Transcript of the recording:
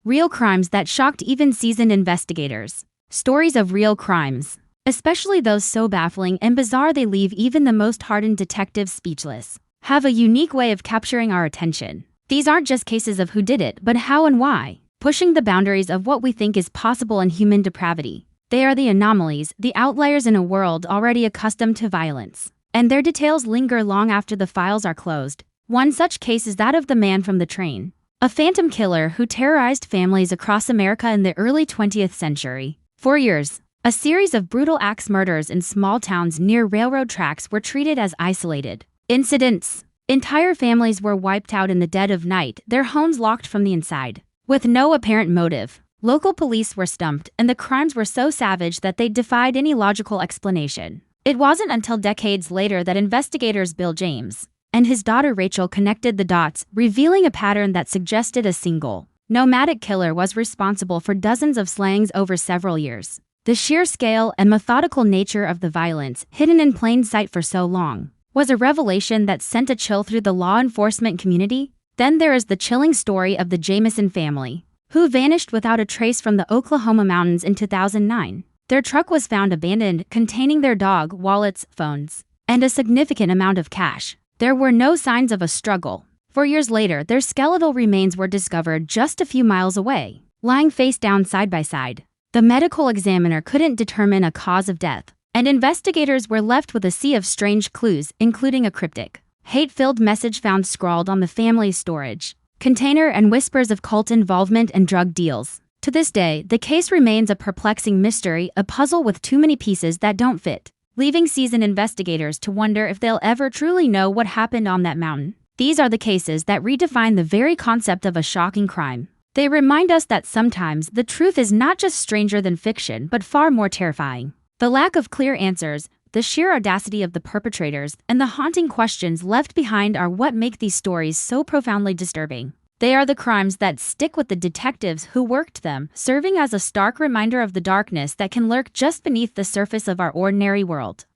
Real crimes that shocked even seasoned investigators. Stories of real crimes, especially those so baffling and bizarre they leave even the most hardened detectives speechless, have a unique way of capturing our attention. These aren't just cases of who did it, but how and why, pushing the boundaries of what we think is possible in human depravity. They are the anomalies, the outliers in a world already accustomed to violence, and their details linger long after the files are closed. One such case is that of the man from the train, a phantom killer who terrorized families across America in the early 20th century. For years, a series of brutal axe murders in small towns near railroad tracks were treated as isolated incidents. Entire families were wiped out in the dead of night, their homes locked from the inside. With no apparent motive, local police were stumped, and the crimes were so savage that they defied any logical explanation. It wasn't until decades later that investigators Bill James and his daughter Rachel connected the dots, revealing a pattern that suggested a single, nomadic killer was responsible for dozens of slayings over several years. The sheer scale and methodical nature of the violence, hidden in plain sight for so long, was a revelation that sent a chill through the law enforcement community. Then there is the chilling story of the Jamison family, who vanished without a trace from the Oklahoma mountains in 2009. Their truck was found abandoned, containing their dog, wallets, phones, and a significant amount of cash. There were no signs of a struggle. 4 years later, their skeletal remains were discovered just a few miles away, lying face down side by side. The medical examiner couldn't determine a cause of death, and investigators were left with a sea of strange clues, including a cryptic, hate-filled message found scrawled on the family's storage container and whispers of cult involvement and drug deals. To this day, the case remains a perplexing mystery, a puzzle with too many pieces that don't fit, leaving seasoned investigators to wonder if they'll ever truly know what happened on that mountain. These are the cases that redefine the very concept of a shocking crime. They remind us that sometimes the truth is not just stranger than fiction, but far more terrifying. The lack of clear answers, the sheer audacity of the perpetrators, and the haunting questions left behind are what make these stories so profoundly disturbing. They are the crimes that stick with the detectives who worked them, serving as a stark reminder of the darkness that can lurk just beneath the surface of our ordinary world.